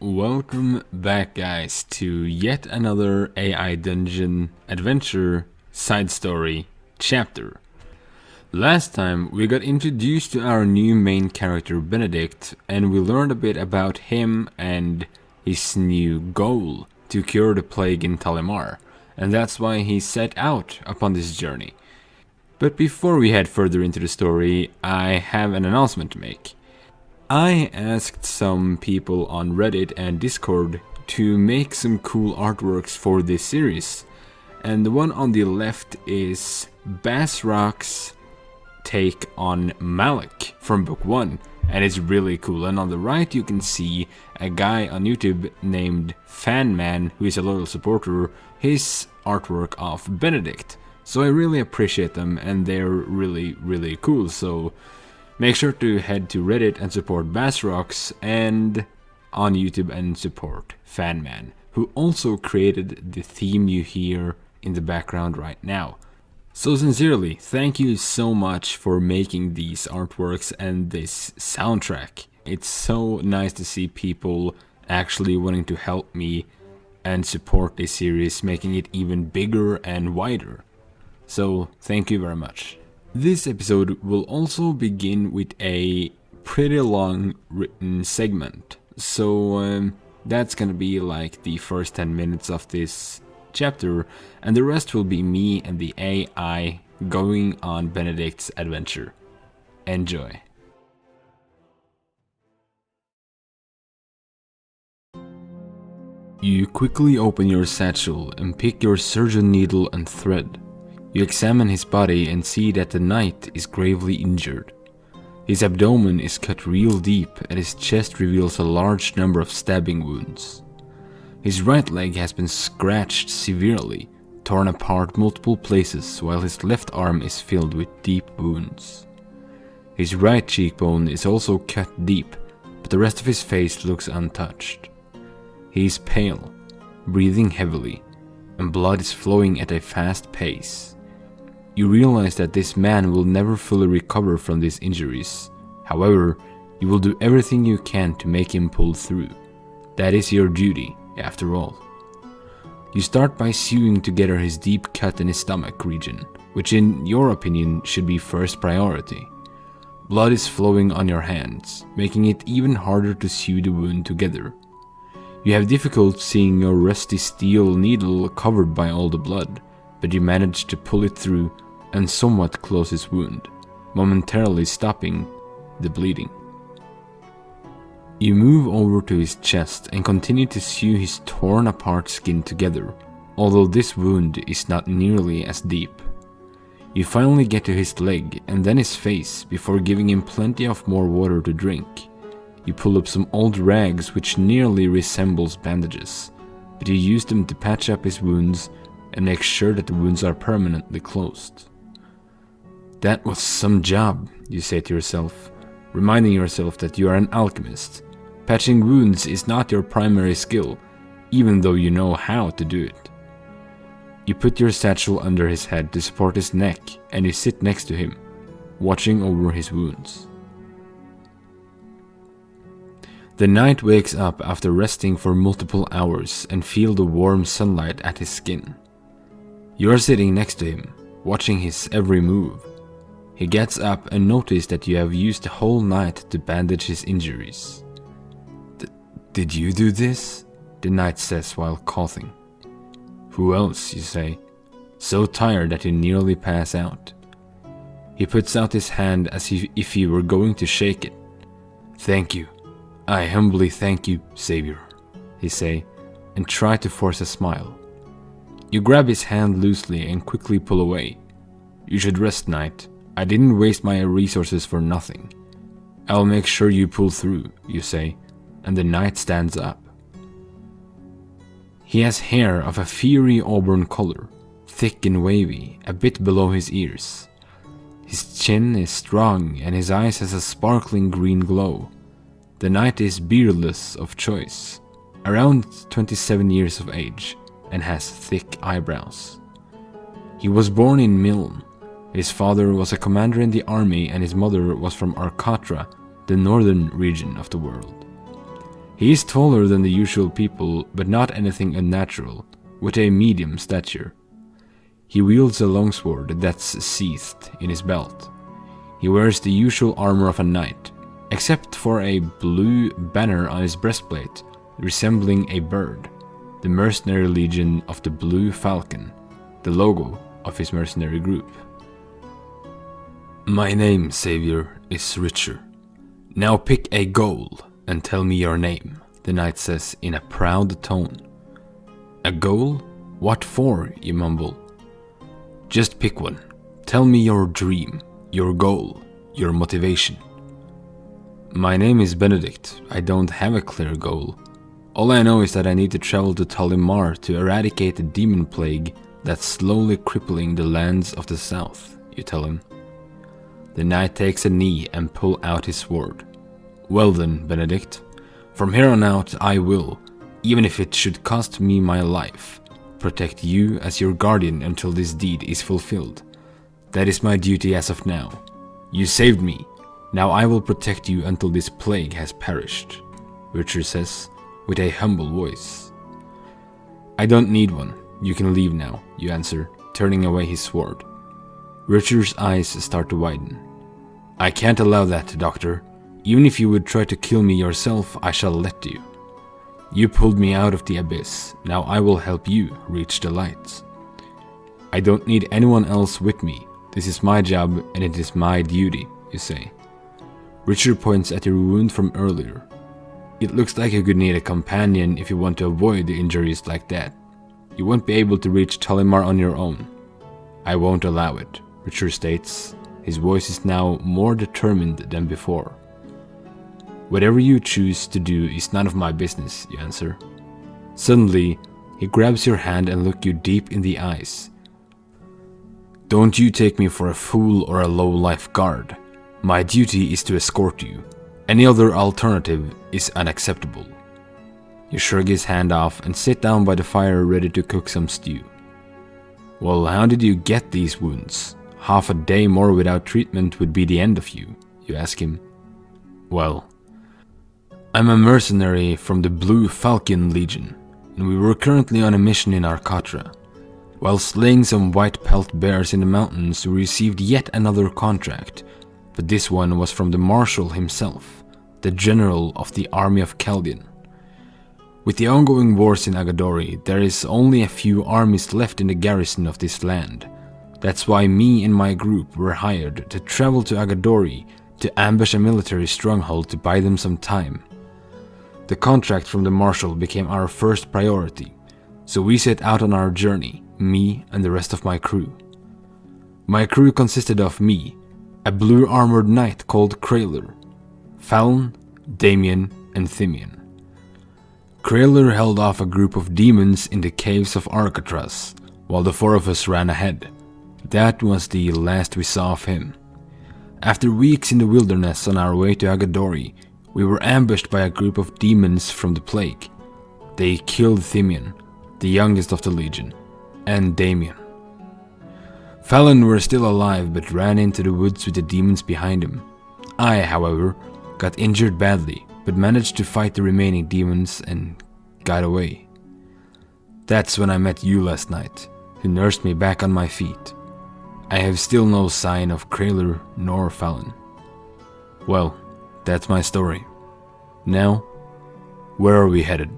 Welcome back, guys, to yet another AI Dungeon adventure side story chapter. Last time we got introduced to our new main character Benedict, and we learned a bit about him and his new goal to cure the plague in Talimar, and that's why he set out upon this journey. But before we head further into the story, I have an announcement to make. I asked some people on Reddit and Discord to make some cool artworks for this series, and the one on the left is Bazrox's take on Malik from book 1, and it's really cool. And on the right you can see a guy on YouTube named Fan Man, who is a loyal supporter, his artwork of Benedict. So I really appreciate them, and they're really cool. So make sure to head to Reddit and support Bazrox, and on YouTube and support Fan Man, who also created the theme you hear in the background right now. So sincerely, thank you so much for making these artworks and this soundtrack. It's so nice to see people actually wanting to help me and support this series, making it even bigger and wider. So thank you very much. This episode will also begin with a pretty long written segment. So that's gonna be like the first 10 minutes of this chapter, and the rest will be me and the AI going on Benedict's adventure. Enjoy. You quickly open your satchel and pick your surgeon needle and thread. You examine his body and see that the knight is gravely injured. His abdomen is cut real deep and his chest reveals a large number of stabbing wounds. His right leg has been scratched severely, torn apart multiple places, while his left arm is filled with deep wounds. His right cheekbone is also cut deep, but the rest of his face looks untouched. He is pale, breathing heavily, and blood is flowing at a fast pace. You realize that this man will never fully recover from these injuries. However, you will do everything you can to make him pull through. That is your duty, after all. You start by sewing together his deep cut in his stomach region, which in your opinion should be first priority. Blood is flowing on your hands, making it even harder to sew the wound together. You have difficulty seeing your rusty steel needle covered by all the blood, but you manage to pull it through and somewhat close his wound, momentarily stopping the bleeding. You move over to his chest and continue to sew his torn apart skin together, although this wound is not nearly as deep. You finally get to his leg and then his face before giving him plenty of more water to drink. You pull up some old rags which nearly resembles bandages, but you use them to patch up his wounds and make sure that the wounds are permanently closed. That was some job, you say to yourself, reminding yourself that you are an alchemist. Patching wounds is not your primary skill, even though you know how to do it. You put your satchel under his head to support his neck, and you sit next to him, watching over his wounds. The knight wakes up after resting for multiple hours and feel the warm sunlight at his skin. You are sitting next to him, watching his every move. He gets up and notices that you have used the whole night to bandage his injuries. Did you do this? The knight says while coughing. Who else, you say, so tired that you nearly pass out. He puts out his hand as if he were going to shake it. Thank you. I humbly thank you, Savior, he say, and try to force a smile. You grab his hand loosely and quickly pull away. You should rest, knight. I didn't waste my resources for nothing. I'll make sure you pull through, you say, and the knight stands up. He has hair of a fiery auburn color, thick and wavy, a bit below his ears. His chin is strong and his eyes has a sparkling green glow. The knight is beardless of choice, around 27 years of age, and has thick eyebrows. He was born in Milne. His father was a commander in the army and his mother was from Arcatra, the northern region of the world. He is taller than the usual people, but not anything unnatural, with a medium stature. He wields a longsword that's sheathed in his belt. He wears the usual armor of a knight, except for a blue banner on his breastplate, resembling a bird, the mercenary legion of the Blue Falcon, the logo of his mercenary group. My name, Savior, is Ritcher. Now pick a goal and tell me your name, the knight says in a proud tone. A goal? What for? You mumble. Just pick one. Tell me your dream, your goal, your motivation. My name is Benedict. I don't have a clear goal. All I know is that I need to travel to Talimar to eradicate the demon plague that's slowly crippling the lands of the south, you tell him. The knight takes a knee and pulls out his sword. Well then, Benedict, from here on out I will, even if it should cost me my life, protect you as your guardian until this deed is fulfilled. That is my duty as of now. You saved me. Now I will protect you until this plague has perished, Ritcher says, with a humble voice. I don't need one. You can leave now, you answer, turning away his sword. Ritcher's eyes start to widen. I can't allow that, Doctor. Even if you would try to kill me yourself, I shall let you. You pulled me out of the abyss. Now I will help you reach the light. I don't need anyone else with me. This is my job and it is my duty, you say. Ritcher points at your wound from earlier. It looks like you could need a companion if you want to avoid injuries like that. You won't be able to reach Talimar on your own. I won't allow it, Ritcher states. His voice is now more determined than before. Whatever you choose to do is none of my business, you answer. Suddenly, he grabs your hand and looks you deep in the eyes. Don't you take me for a fool or a low-life guard. My duty is to escort you. Any other alternative is unacceptable. You shrug his hand off and sit down by the fire ready to cook some stew. Well, how did you get these wounds? Half a day more without treatment would be the end of you, you ask him. Well, I'm a mercenary from the Blue Falcon Legion, and we were currently on a mission in Arcatra. While slaying some white pelt bears in the mountains, we received yet another contract, but this one was from the Marshal himself, the General of the Army of Chaldean. With the ongoing wars in Agadori, there is only a few armies left in the garrison of this land. That's why me and my group were hired to travel to Agadori to ambush a military stronghold to buy them some time. The contract from the Marshal became our first priority, so we set out on our journey, me and the rest of my crew. My crew consisted of me, a blue-armored knight called Kraler, Fallon, Damien, and Thymian. Kraler held off a group of demons in the caves of Arcatraz, while the four of us ran ahead. That was the last we saw of him. After weeks in the wilderness on our way to Agadori, we were ambushed by a group of demons from the plague. They killed Thymian, the youngest of the legion, and Damien. Fallon were still alive but ran into the woods with the demons behind him. I, however, got injured badly but managed to fight the remaining demons and got away. That's when I met you last night, who nursed me back on my feet. I have still no sign of Kraler nor Fallon. Well, that's my story. Now, where are we headed?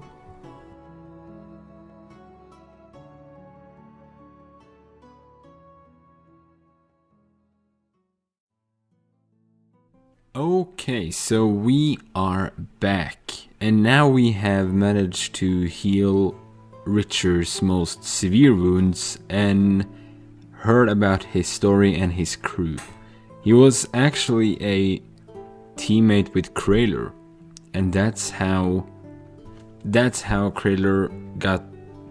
Okay, so we are back, and now we have managed to heal Ritcher's most severe wounds and heard about his story and his crew. He was actually a teammate with Kraler, and that's how Kraler got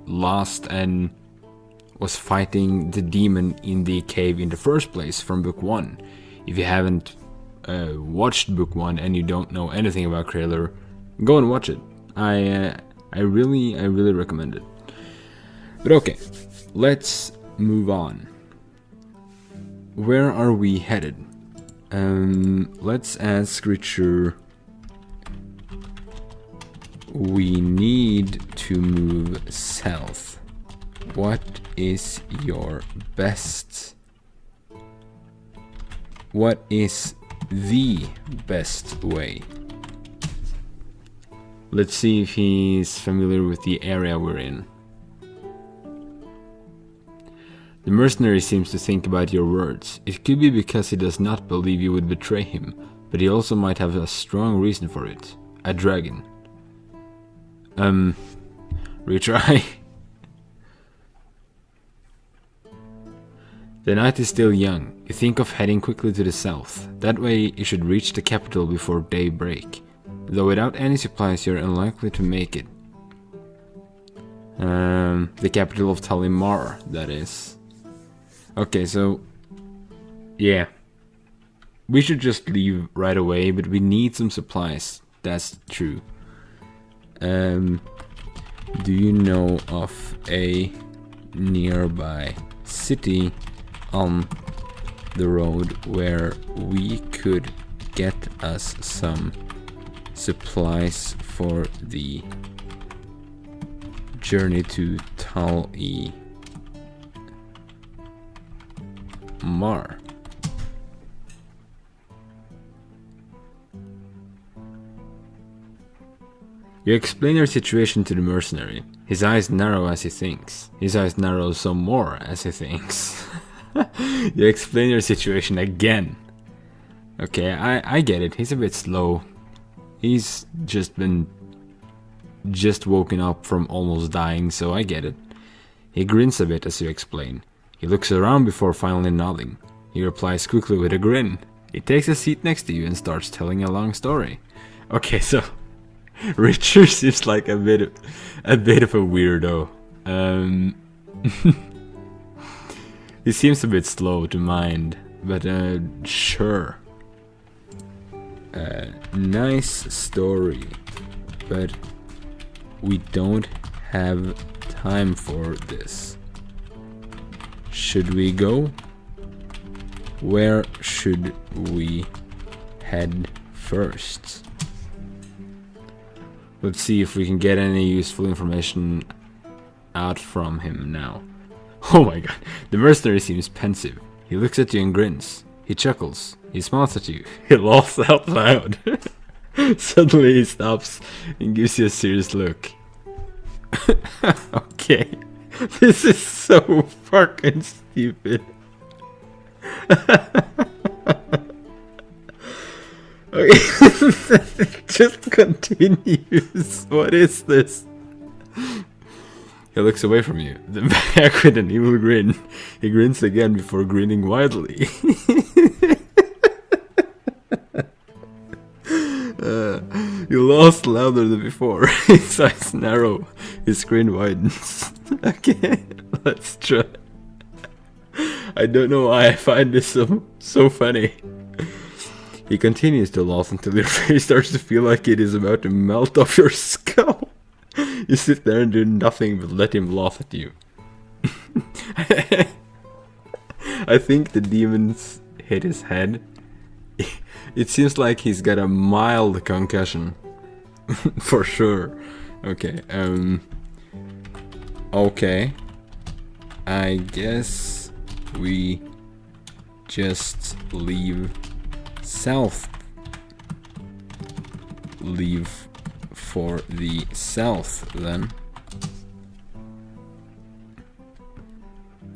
lost and was fighting the demon in the cave in the first place from book 1. If you haven't watched book 1 and you don't know anything about Kraler, go and watch it. I really recommend it. But okay, let's move on. Where are we headed? Let's ask Ritcher. We need to move south. What is your best? What is the best way? Let's see if he's familiar with the area we're in. The mercenary seems to think about your words. It could be because he does not believe you would betray him, but he also might have a strong reason for it. A dragon. Retry. The night is still young. You think of heading quickly to the south. That way you should reach the capital before daybreak. Though without any supplies you're unlikely to make it. The capital of Talimar, that is. Okay, so... yeah. We should just leave right away, but we need some supplies. That's true. Do you know of a nearby city on the road where we could get us some supplies for the journey to Talimar? You explain your situation to the mercenary. His eyes narrow as he thinks. His eyes narrow some more as he thinks. You explain your situation again. Okay, I get it. He's a bit slow. He's just woken up from almost dying, so I get it. He grins a bit as you explain. He looks around before finally nodding. He replies quickly with a grin. He takes a seat next to you and starts telling a long story. Okay, so... Ritcher seems like a bit of a weirdo. He seems a bit slow to mind, but sure. Nice story, but we don't have time for this. Should we go? Where should we head first? Let's see if we can get any useful information out from him now. Oh my god, the mercenary seems pensive. He looks at you and grins. He chuckles. He smiles at you. He laughs out loud. Suddenly he stops and gives you a serious look. Okay, this is so fucking stupid. Okay, just continues. What is this? He looks away from you, then back with an evil grin. He grins again before grinning widely. You lost louder than before. His eyes narrow. His grin widens. Okay, let's try. I don't know why I find this so funny. He continues to laugh until your face starts to feel like it is about to melt off your skull. You sit there and do nothing but let him laugh at you. I think the demons hit his head. It seems like he's got a mild concussion. For sure. Okay, okay. I guess we just leave south. Leave for the south then.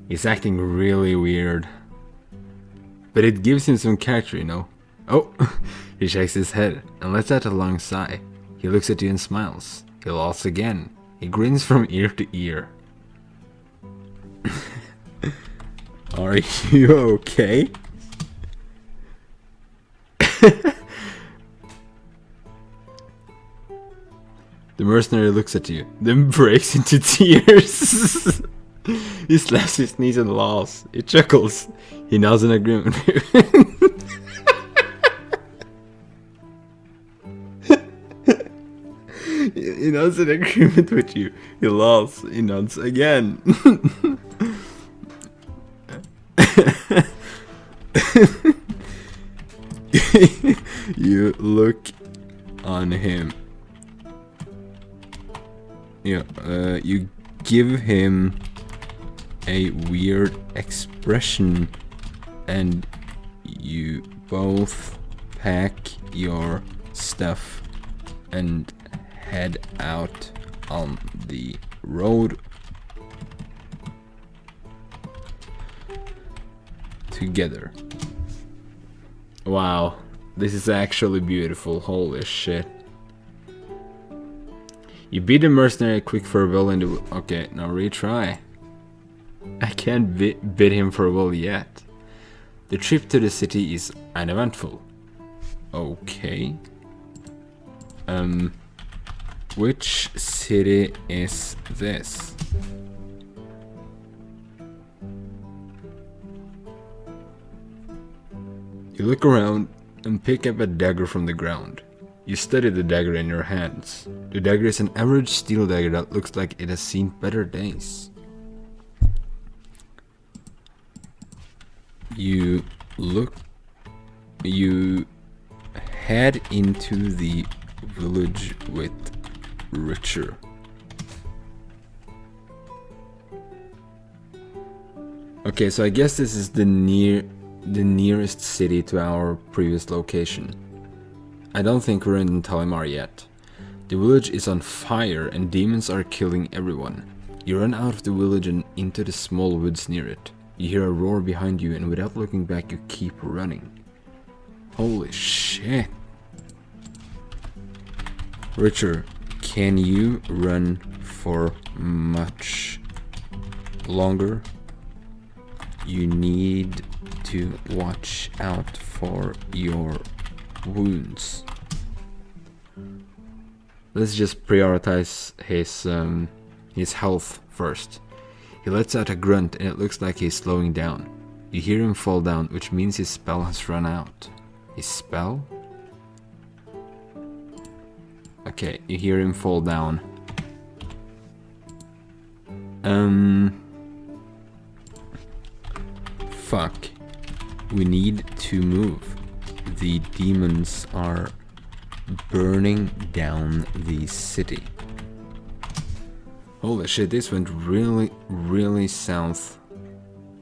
He's acting really weird, but it gives him some character, you know. Oh, he shakes his head and lets out a long sigh. He looks at you and smiles. He laughs again. He grins from ear to ear. Are you okay? The mercenary looks at you, then breaks into tears. He slaps his knees and laughs. He chuckles. He nods in agreement. He nods in agreement with you. He laughs. He nods again. You look on him. you give him a weird expression, and you both pack your stuff and head out on the road together. Wow, this is actually beautiful. Holy shit. You beat the mercenary a quick farewell in the... Okay, now retry. I can't bid him farewell yet. The trip to the city is uneventful. Okay. Which city is this? You look around and pick up a dagger from the ground. You study the dagger in your hands. The dagger is an average steel dagger that looks like it has seen better days. You head into the village with Ritcher. Okay, so I guess this is the nearest city to our previous location. I don't think we're in Talimar yet. The village is on fire and demons are killing everyone. You run out of the village and into the small woods near it. You hear a roar behind you and without looking back you keep running. Holy shit. Ritcher, can you run for much longer? You need to watch out for your wounds. Let's just prioritize his health first. He lets out a grunt and it looks like he's slowing down. You hear him fall down, which means his spell has run out. His spell? Okay, you hear him fall down. Fuck. We need to move. The demons are burning down the city. Holy shit, this went really south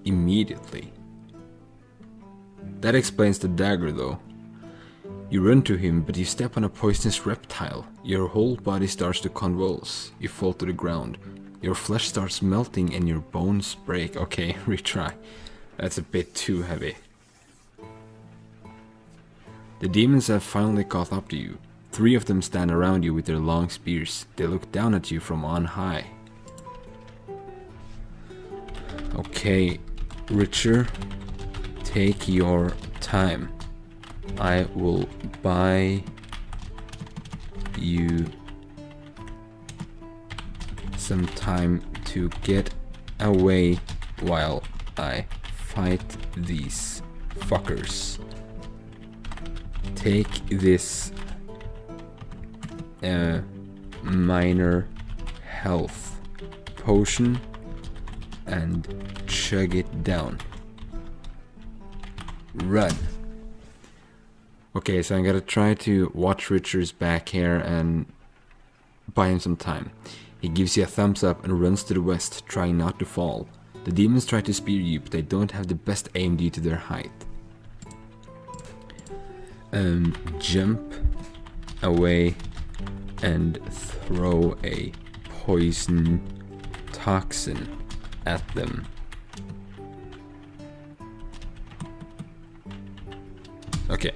immediately. That explains the dagger though. You run to him, but you step on a poisonous reptile. Your whole body starts to convulse. You fall to the ground. Your flesh starts melting and your bones break. Okay, retry. That's a bit too heavy. The demons have finally caught up to you. 3 of them stand around you with their long spears. They look down at you from on high. Okay, Ritcher, take your time. I will buy you some time to get away while I fight these fuckers. Take this minor health potion and chug it down. Run. Okay, so I'm gonna try to watch Ritcher's back here and buy him some time. He gives you a thumbs up and runs to the west, trying not to fall. The demons try to spear you, but they don't have the best aim due to their height. Jump away and throw a poison toxin at them. Okay.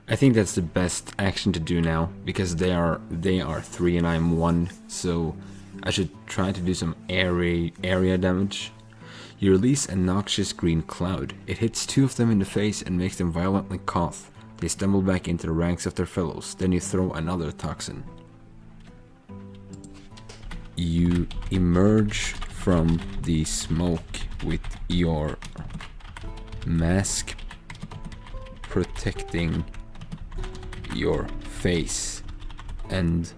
I think that's the best action to do now, because they are 3 and I'm 1, so I should try to do some area damage. You release a noxious green cloud. It hits 2 of them in the face and makes them violently cough. They stumble back into the ranks of their fellows. Then you throw another toxin. You emerge from the smoke with your mask protecting your face and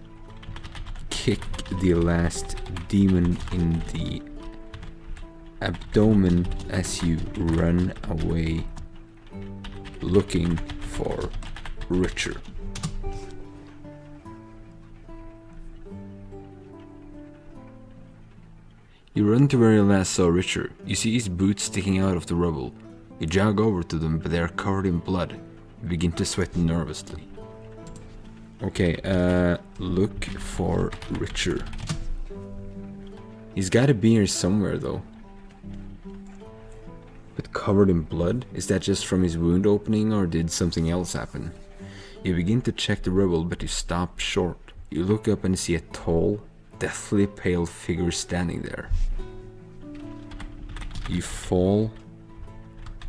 kick the last demon in the abdomen as you run away looking for Ritcher. You run to where you last saw Ritcher. You see his boots sticking out of the rubble. You jog over to them, but they are covered in blood. You begin to sweat nervously. Okay, look for Ritcher. He's gotta be here somewhere though. But covered in blood? Is that just from his wound opening, or did something else happen? You begin to check the rubble, but you stop short. You look up and see a tall, deathly pale figure standing there. You fall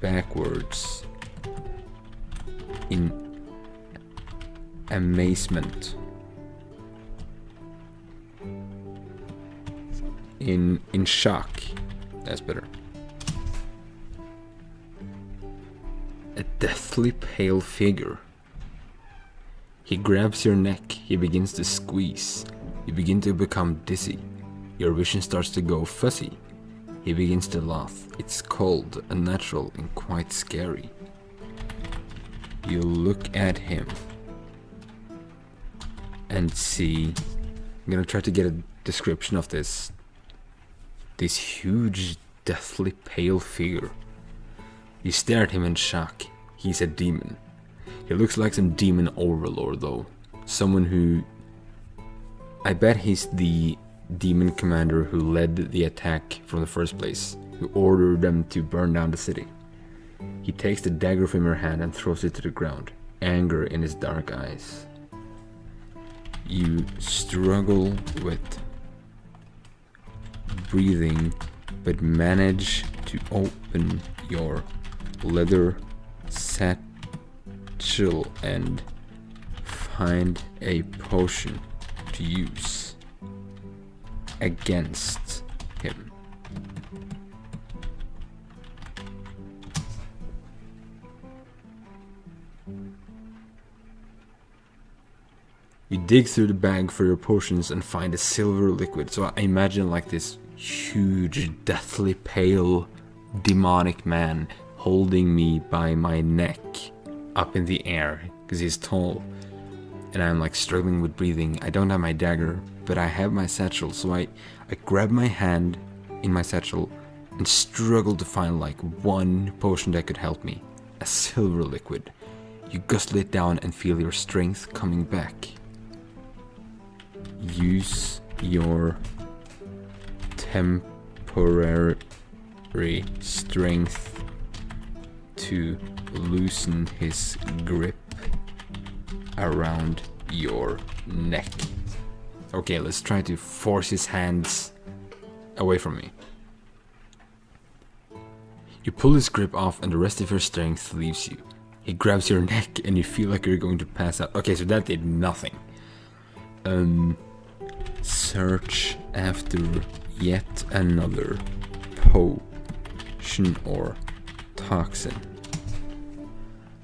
backwards in amazement. In shock. That's better. A deathly pale figure. He grabs your neck. He begins to squeeze. You begin to become dizzy. Your vision starts to go fuzzy. He begins to laugh. It's cold, unnatural, and quite scary. You look at him and see... I'm gonna try to get a description of this huge, deathly pale figure. You stare at him in shock. He's a demon. He looks like some demon overlord though. Someone who... I bet he's the demon commander who led the attack from the first place, who ordered them to burn down the city. He takes the dagger from your hand and throws it to the ground, anger in his dark eyes. You struggle with breathing, but manage to open your leather satchel and find a potion to use against him. You dig through the bag for your potions and find a silver liquid. So I imagine like this huge, deathly pale, demonic man holding me by my neck up in the air because he's tall. And I'm like struggling with breathing. I don't have my dagger, but I have my satchel. So I grab my hand in my satchel and struggle to find like one potion that could help me. A silver liquid. You guzzle it down and feel your strength coming back. Use your temporary strength to loosen his grip around your neck. Okay, let's try to force his hands away from me. You pull his grip off and the rest of your strength leaves you. He grabs your neck and you feel like you're going to pass out. Okay, so that did nothing. Search after yet another potion or toxin.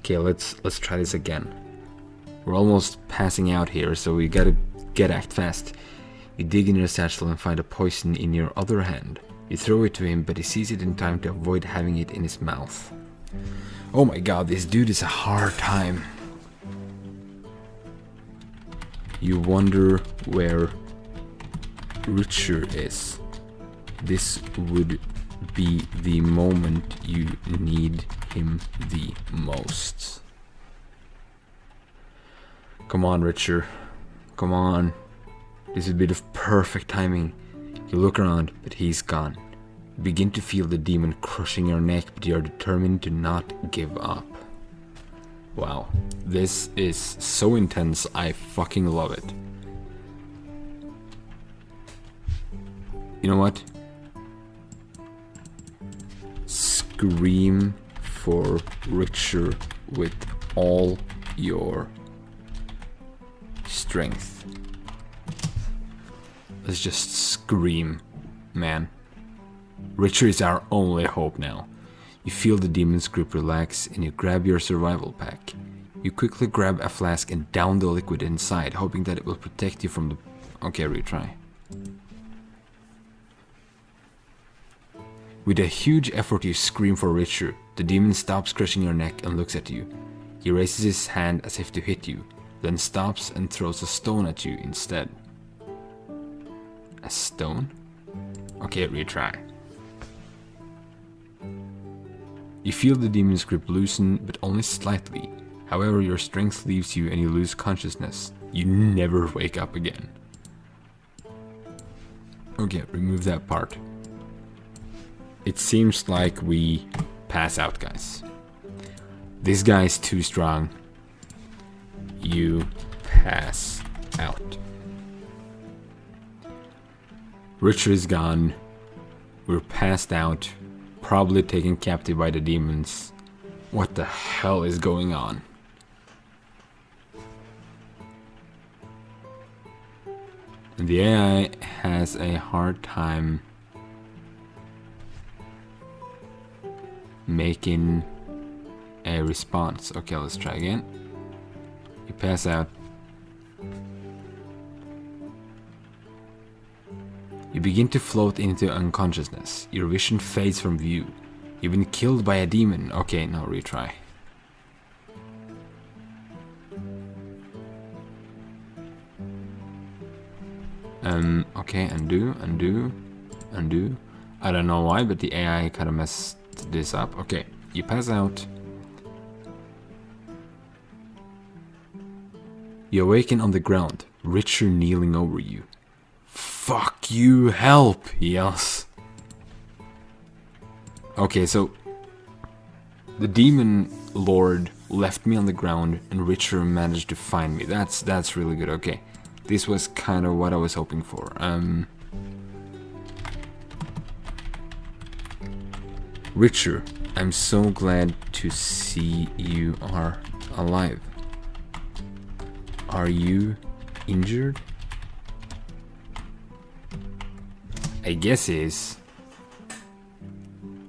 Okay, let's try this again. We're almost passing out here, so we gotta act fast. You dig in your satchel and find a poison in your other hand. You throw it to him, but he sees it in time to avoid having it in his mouth. Oh my god, this dude is a hard time. You wonder where Ritcher is. This would be the moment you need him the most. Come on, Ritcher. Come on. This would be the perfect timing. You look around, but he's gone. You begin to feel the demon crushing your neck, but you are determined to not give up. Wow, this is so intense, I fucking love it. You know what? Scream for Ritcher with all your strength. Let's just scream, man. Ritcher is our only hope now. You feel the demon's grip relax and you grab your survival pack. You quickly grab a flask and down the liquid inside, hoping that it will protect you from the... Okay, retry. With a huge effort you scream for Ritcher. The demon stops crushing your neck and looks at you. He raises his hand as if to hit you, then stops and throws a stone at you instead. A stone? Okay, retry. You feel the demon's grip loosen, but only slightly. However, your strength leaves you and you lose consciousness. You never wake up again. Okay, remove that part. It seems like we pass out, guys. This guy is too strong. You pass out. Ritcher is gone. We're passed out. Probably taken captive by the demons. What the hell is going on? And the AI has a hard time making a response. Okay, let's try again. You pass out. You begin to float into unconsciousness. Your vision fades from view. You've been killed by a demon. Okay, now retry. Okay, undo. I don't know why, but the AI kind of messed this up. Okay, you pass out. You awaken on the ground, Ritcher kneeling over you. Fuck you, help, he yells. Okay, so the demon lord left me on the ground and Ritcher managed to find me. That's really good. Okay, this was kind of what I was hoping for. Ritcher, I'm so glad to see you are alive. Are you injured? I guess he is.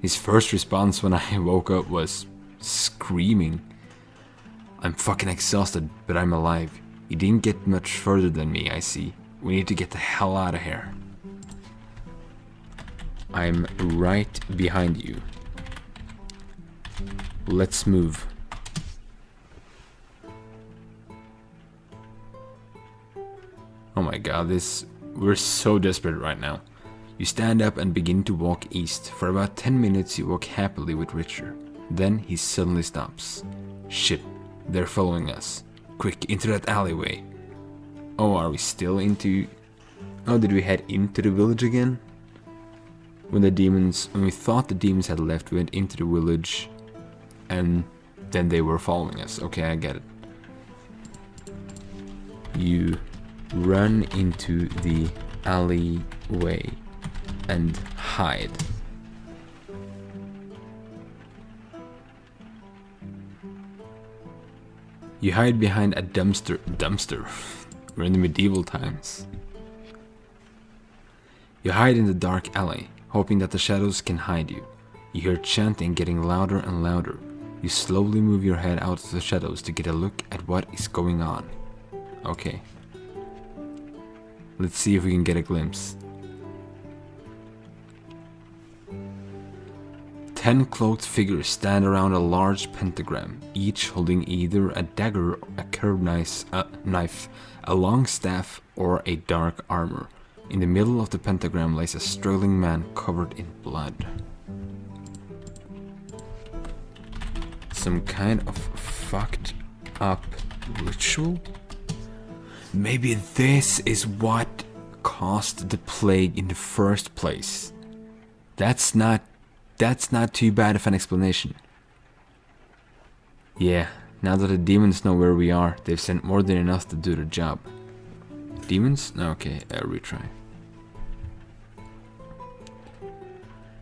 His first response when I woke up was screaming. I'm fucking exhausted, but I'm alive. You didn't get much further than me, I see. We need to get the hell out of here. I'm right behind you. Let's move. Oh my god, we're so desperate right now. You stand up and begin to walk east. For about 10 minutes you walk happily with Ritcher. Then he suddenly stops. Shit, they're following us. Quick, into that alleyway. Oh, are we still into... Oh, did we head into the village again? When we thought the demons had left, we went into the village. And then they were following us. Okay, I get it. You run into the alleyway and hide. You hide behind a dumpster. We're in the medieval times. You hide in the dark alley, hoping that the shadows can hide you. You hear chanting getting louder and louder. You slowly move your head out of the shadows to get a look at what is going on. Okay. Let's see if we can get a glimpse. 10 cloaked figures stand around a large pentagram, each holding either a dagger, a curved knife, a long staff, or a dark armor. In the middle of the pentagram lays a struggling man covered in blood. Some kind of fucked up ritual? Maybe this is what caused the plague in the first place. That's not too bad of an explanation. Yeah, now that the demons know where we are, they've sent more than enough to do the job. Demons? Okay, retry.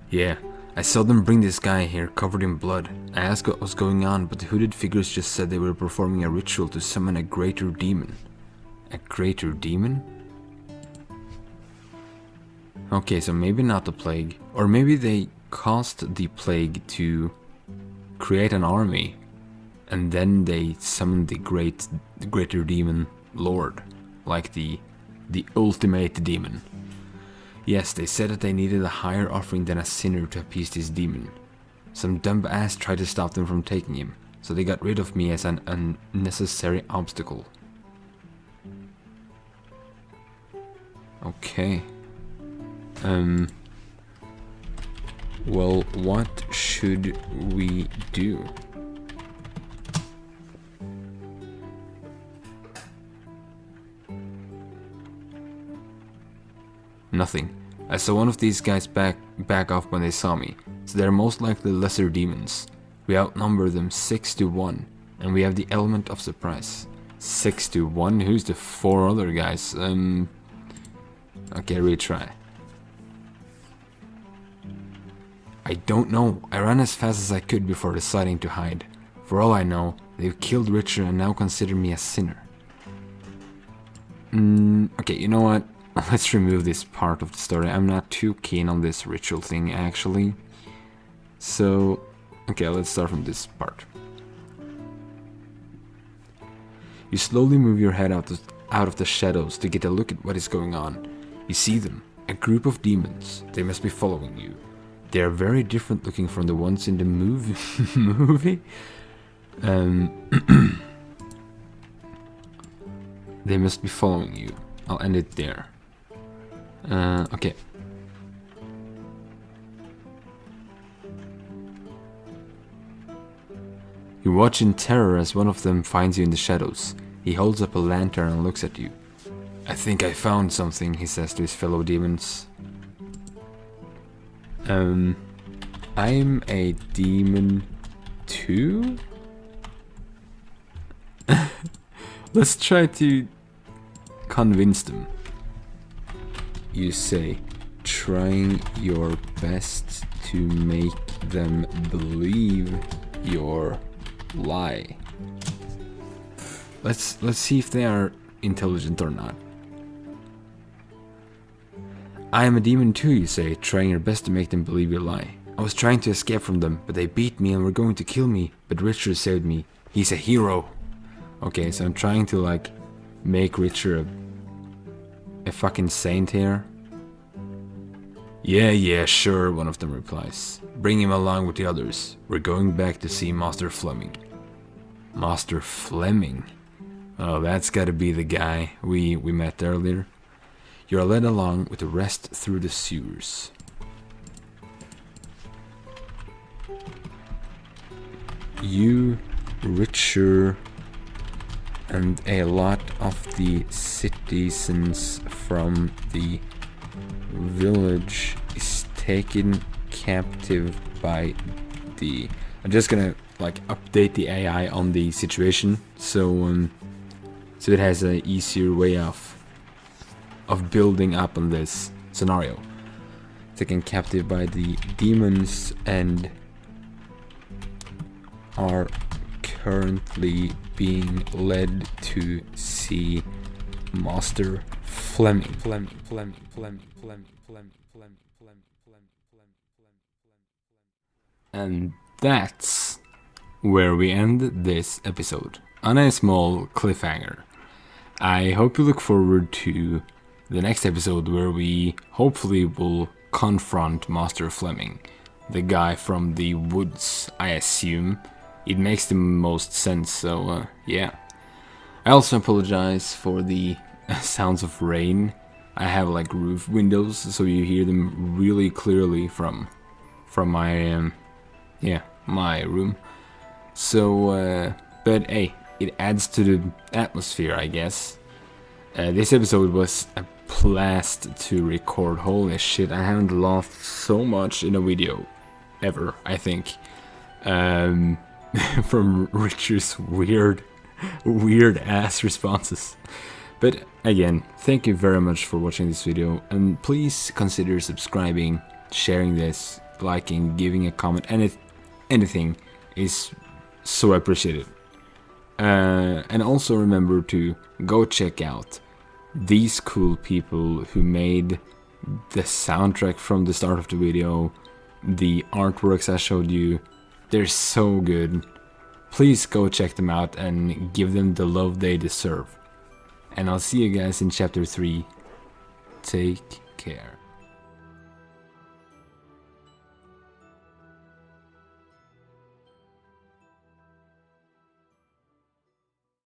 Yeah, I saw them bring this guy here covered in blood. I asked what was going on, but the hooded figures just said they were performing a ritual to summon a greater demon. A greater demon? Okay, so maybe not the plague. Or maybe they caused the plague to create an army. And then they summoned the greater demon lord. Like the ultimate demon. Yes, they said that they needed a higher offering than a sinner to appease this demon. Some dumb ass tried to stop them from taking him. So they got rid of me as an unnecessary obstacle. Okay. Well, what should we do? Nothing. I saw one of these guys back off when they saw me, so they're most likely lesser demons. We outnumber them 6 to 1, and we have the element of surprise. 6 to 1? Who's the 4 other guys? Okay, retry. I don't know. I ran as fast as I could before deciding to hide. For all I know, they've killed Ritcher and now consider me a sinner. Okay, you know what? Let's remove this part of the story. I'm not too keen on this ritual thing, actually. So, okay, let's start from this part. You slowly move your head out of the shadows to get a look at what is going on. You see them, a group of demons. They must be following you. They are very different looking from the ones in the movie. They must be following you. I'll end it there. Okay. You watch in terror as one of them finds you in the shadows. He holds up a lantern and looks at you. I think I found something, he says to his fellow demons. I'm a demon too? Let's try to convince them. You say, trying your best to make them believe your lie. Let's see if they are intelligent or not. I am a demon too, you say, trying your best to make them believe your lie. I was trying to escape from them, but they beat me and were going to kill me, but Ritcher saved me. He's a hero. Okay, so I'm trying to like make Ritcher a fucking saint here. Yeah, sure, one of them replies. Bring him along with the others. We're going back to see Master Fleming. Master Fleming? Oh, that's gotta be the guy we met earlier. You're led along with the rest through the sewers. You, Ritcher, and a lot of the citizens from the village is taken captive by the... I'm just gonna like update the AI on the situation so it has an easier way of building up on this scenario. Taken captive by the demons and are currently being led to see Master Fleming. And that's where we end this episode, on a small cliffhanger. I hope you look forward to the next episode where we hopefully will confront Master Fleming, the guy from the woods, I assume. It makes the most sense, so yeah. I also apologize for the sounds of rain. I have like roof windows, so you hear them really clearly from my my room. So but hey, it adds to the atmosphere, I guess. This episode was a blast to record. Holy shit, I haven't laughed so much in a video ever, I think. From Ritcher's weird ass responses. But again, thank you very much for watching this video, and please consider subscribing, sharing this, liking, giving a comment, and anything is so appreciated. And also remember to go check out these cool people who made the soundtrack from the start of the video, the artworks I showed you. They're so good. Please go check them out and give them the love they deserve. And I'll see you guys in chapter 3. Take care.